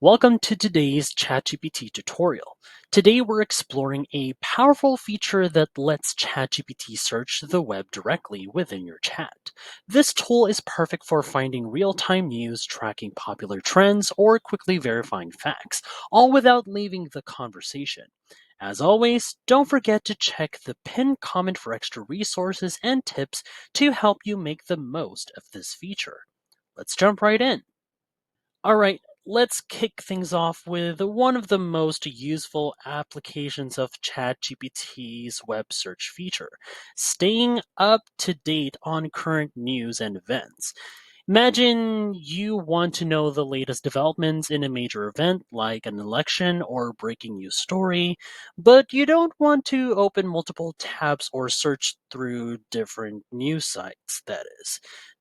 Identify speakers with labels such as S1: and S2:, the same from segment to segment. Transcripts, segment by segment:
S1: Welcome to today's ChatGPT tutorial. Today we're exploring a powerful feature that lets ChatGPT search the web directly within your chat. This tool is perfect for finding real-time news, tracking popular trends, or quickly verifying facts, all without leaving the conversation. As always, don't forget to check the pinned comment for extra resources and tips to help you make the most of this feature. Let's jump right in. All right, let's kick things off with one of the most useful applications of ChatGPT's web search feature, staying up to date on current news and events. Imagine you want to know the latest developments in a major event like an election or breaking news story, but you don't want to open multiple tabs or search through different news sites, that is.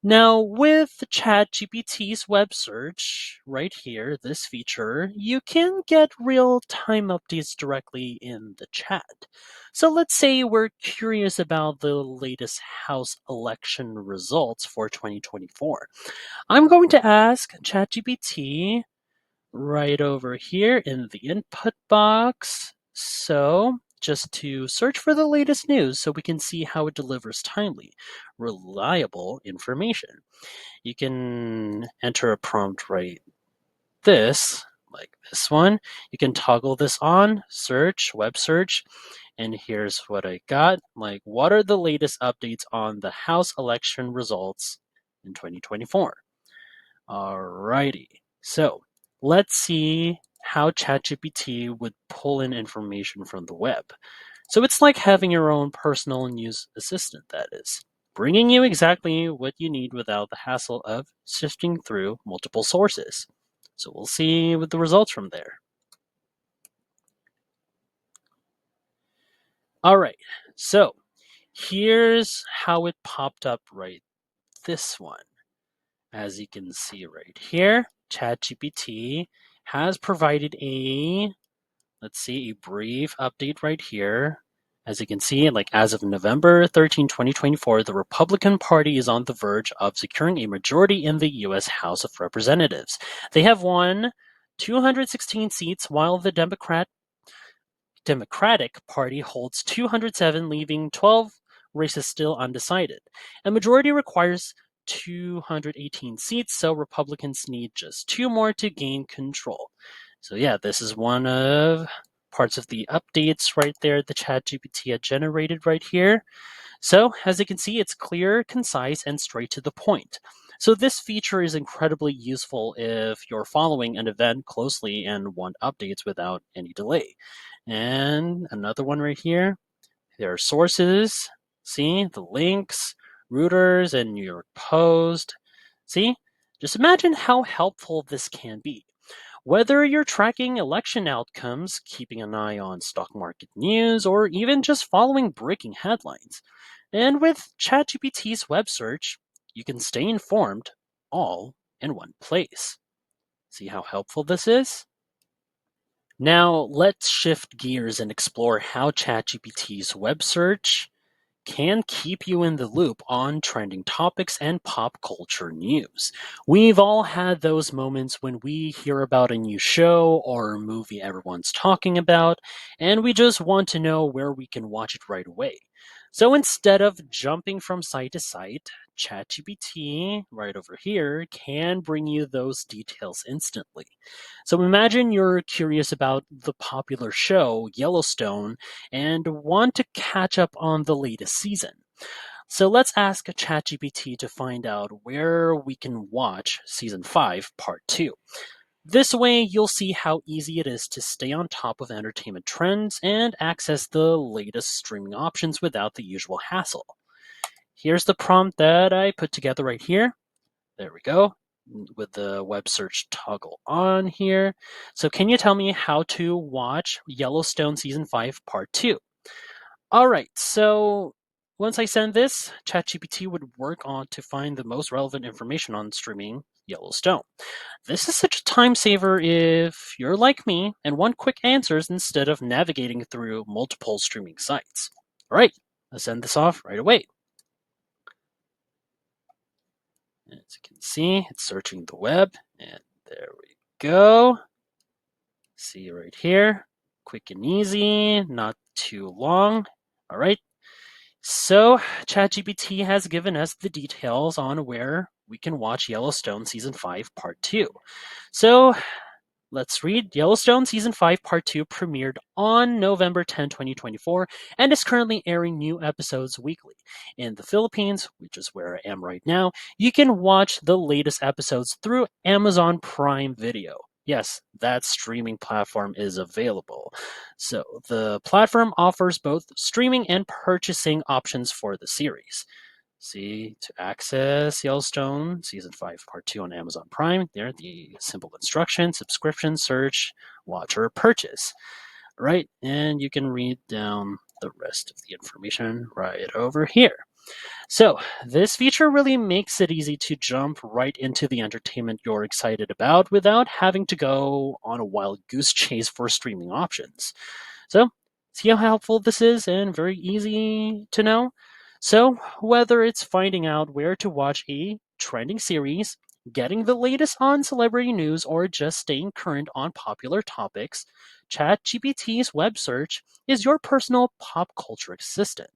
S1: Now, with ChatGPT's web search right here, this feature, you can get real time updates directly in the chat. So let's say we're curious about the latest House election results for 2024. I'm going to ask ChatGPT right over here in the input box. So, just to search for the latest news so we can see how it delivers timely, reliable information. You can enter a prompt right this, like this one. You can toggle this on, search, web search, and here's what I got. Like, what are the latest updates on the House election results in 2024? Alrighty. So let's see how ChatGPT would pull in information from the web. So it's like having your own personal news assistant, that is, bringing you exactly what you need without the hassle of sifting through multiple sources. So we'll see what the results from there. All right. So here's how it popped up right this one. As you can see right here, ChatGPT has provided let's see, a brief update right here. As you can see, like as of November 13, 2024, the Republican Party is on the verge of securing a majority in the U.S. House of Representatives. They have won 216 seats, while the Democratic Party holds 207, leaving 12 races still undecided. A majority requires 218 seats, so Republicans need just two more to gain control. So yeah, this is one of parts of the updates right there the ChatGPT had generated right here. So as you can see, it's clear, concise, and straight to the point. So this feature is incredibly useful if you're following an event closely and want updates without any delay. And another one right here, there are sources, see, the links, Reuters, and New York Post. See, just imagine how helpful this can be. Whether you're tracking election outcomes, keeping an eye on stock market news, or even just following breaking headlines. And with ChatGPT's web search, you can stay informed all in one place. See how helpful this is? Now, let's shift gears and explore how ChatGPT's web search can keep you in the loop on trending topics and pop culture news. We've all had those moments when we hear about a new show or movie everyone's talking about, and we just want to know where we can watch it right away. So instead of jumping from site to site, ChatGPT, right over here, can bring you those details instantly. So imagine you're curious about the popular show Yellowstone and want to catch up on the latest season. So let's ask ChatGPT to find out where we can watch season 5, part 2. This way, you'll see how easy it is to stay on top of entertainment trends and access the latest streaming options without the usual hassle. Here's the prompt that I put together right here. There we go, with the web search toggle on here. So can you tell me how to watch Yellowstone season 5 part 2? All right, so once I send this, ChatGPT would work on to find the most relevant information on streaming Yellowstone. This is such a time saver if you're like me and want quick answers instead of navigating through multiple streaming sites. All right, let's send this off right away. As you can see, it's searching the web, and there we go. See right here, quick and easy, not too long. All right. So, ChatGPT has given us the details on where we can watch Yellowstone Season 5 Part 2. So, let's read. Yellowstone Season 5 Part 2 premiered on November 10, 2024, and is currently airing new episodes weekly. In the Philippines, which is where I am right now, you can watch the latest episodes through Amazon Prime Video. Yes, that streaming platform is available. So, the platform offers both streaming and purchasing options for the series. See, to access Yellowstone Season 5 Part 2 on Amazon Prime, there are the simple instructions, subscription, search, watch, or purchase. Right? And you can read down the rest of the information right over here. So, this feature really makes it easy to jump right into the entertainment you're excited about without having to go on a wild goose chase for streaming options. So, see how helpful this is and very easy to know? So, whether it's finding out where to watch a trending series, getting the latest on celebrity news, or just staying current on popular topics, ChatGPT's Web Search is your personal pop culture assistant.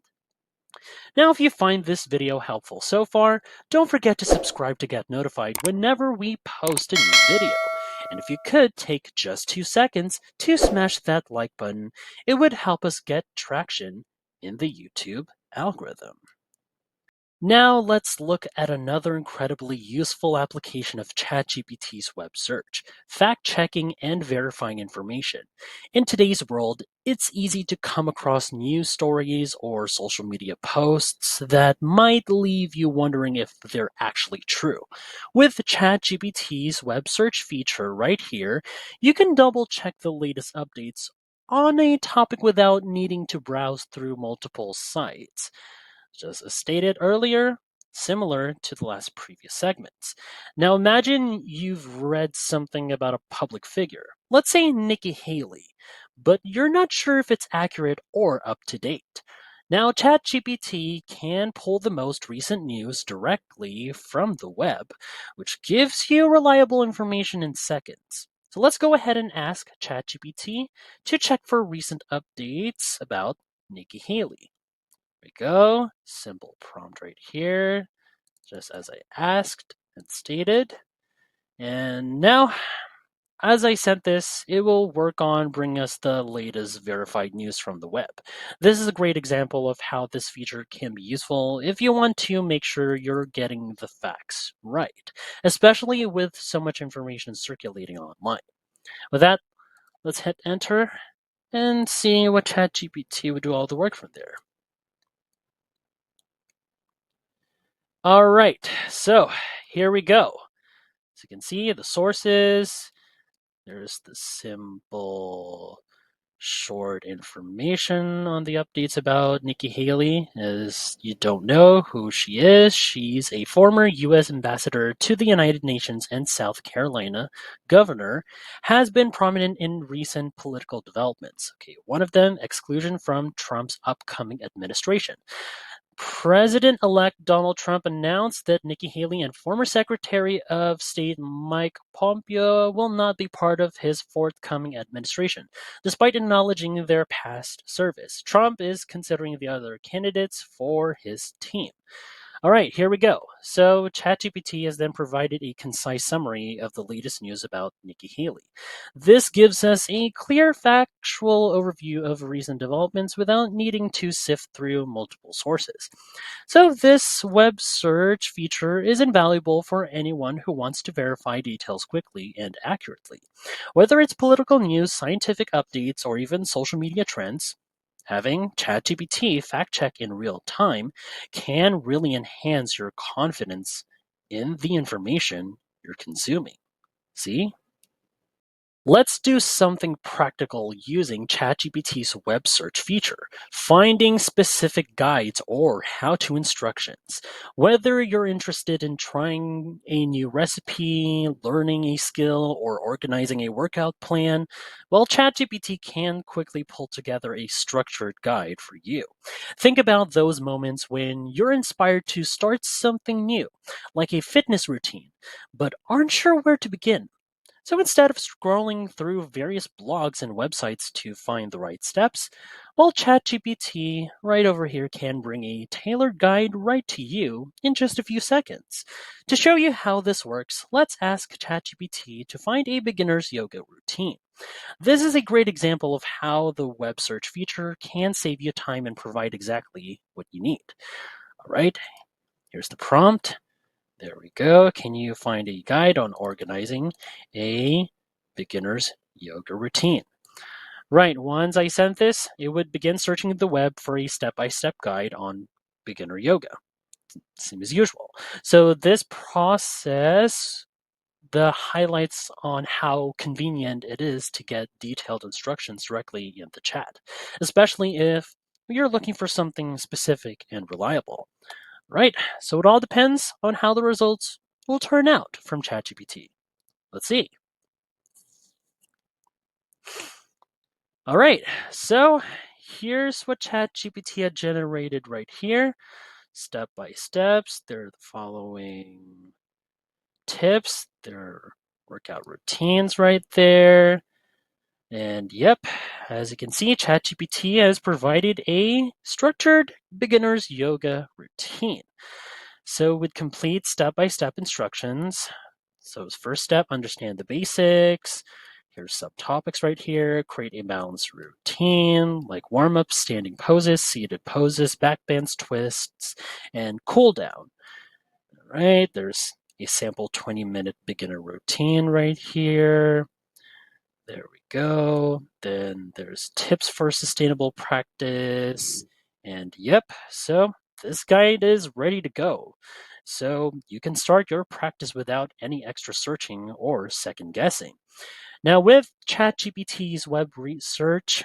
S1: Now, if you find this video helpful so far, don't forget to subscribe to get notified whenever we post a new video. And if you could take just 2 seconds to smash that like button, it would help us get traction in the YouTube algorithm. Now let's look at another incredibly useful application of ChatGPT's Web Search, fact-checking and verifying information. In today's world, it's easy to come across news stories or social media posts that might leave you wondering if they're actually true. With ChatGPT's Web Search feature right here, you can double-check the latest updates on a topic without needing to browse through multiple sites. Just as stated earlier, similar to the last previous segments. Now imagine you've read something about a public figure, let's say Nikki Haley, but you're not sure if it's accurate or up to date. Now, ChatGPT can pull the most recent news directly from the web, which gives you reliable information in seconds. So let's go ahead and ask ChatGPT to check for recent updates about Nikki Haley. We go. Simple prompt right here, just as I asked and stated. And now, as I sent this, it will work on bringing us the latest verified news from the web. This is a great example of how this feature can be useful if you want to make sure you're getting the facts right, especially with so much information circulating online. With that, let's hit enter and see what ChatGPT would do all the work from there. All right, so here we go. As you can see, the sources, there's the simple short information on the updates about Nikki Haley. As you don't know who she is, she's a former U.S. ambassador to the United Nations and South Carolina governor, has been prominent in recent political developments. Okay, one of them, exclusion from Trump's upcoming administration. President-elect Donald Trump announced that Nikki Haley and former Secretary of State Mike Pompeo will not be part of his forthcoming administration, despite acknowledging their past service. Trump is considering the other candidates for his team. All right, here we go. So, ChatGPT has then provided a concise summary of the latest news about Nikki Haley. This gives us a clear, factual overview of recent developments without needing to sift through multiple sources. So, this web search feature is invaluable for anyone who wants to verify details quickly and accurately. Whether it's political news, scientific updates, or even social media trends, having ChatGPT fact check in real time can really enhance your confidence in the information you're consuming. See? Let's do something practical using ChatGPT's web search feature, finding specific guides or how-to instructions. Whether you're interested in trying a new recipe, learning a skill, or organizing a workout plan, well, ChatGPT can quickly pull together a structured guide for you. Think about those moments when you're inspired to start something new, like a fitness routine, but aren't sure where to begin. So instead of scrolling through various blogs and websites to find the right steps, well, ChatGPT right over here can bring a tailored guide right to you in just a few seconds. To show you how this works, let's ask ChatGPT to find a beginner's yoga routine. This is a great example of how the web search feature can save you time and provide exactly what you need. All right, here's the prompt. There we go. Can you find a guide on organizing a beginner's yoga routine? Right, once I sent this, it would begin searching the web for a step-by-step guide on beginner yoga, same as usual. So this process, the highlights on how convenient it is to get detailed instructions directly in the chat, especially if you're looking for something specific and reliable. Right, so it all depends on how the results will turn out from ChatGPT. Let's see. All right, so here's what ChatGPT had generated right here. Step by steps, there are the following tips, there are workout routines right there. And yep, as you can see, ChatGPT has provided a structured beginner's yoga routine. So with complete step-by-step instructions. So first step, understand the basics. Here's subtopics right here. Create a balanced routine like warm-ups, standing poses, seated poses, back bends, twists, and cool down. All right, there's a sample 20-minute beginner routine right here. There we go. Then there's tips for sustainable practice. And yep, so this guide is ready to go. So you can start your practice without any extra searching or second guessing. Now, with ChatGPT's web search,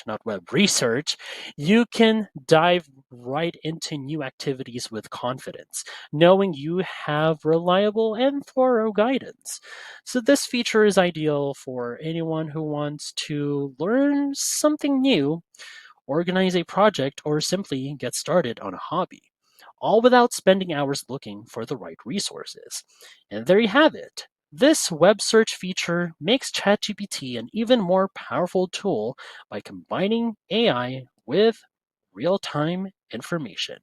S1: not web research, you can dive right into new activities with confidence, knowing you have reliable and thorough guidance. So, this feature is ideal for anyone who wants to learn something new, organize a project, or simply get started on a hobby, all without spending hours looking for the right resources. And there you have it. This web search feature makes ChatGPT an even more powerful tool by combining AI with real time information.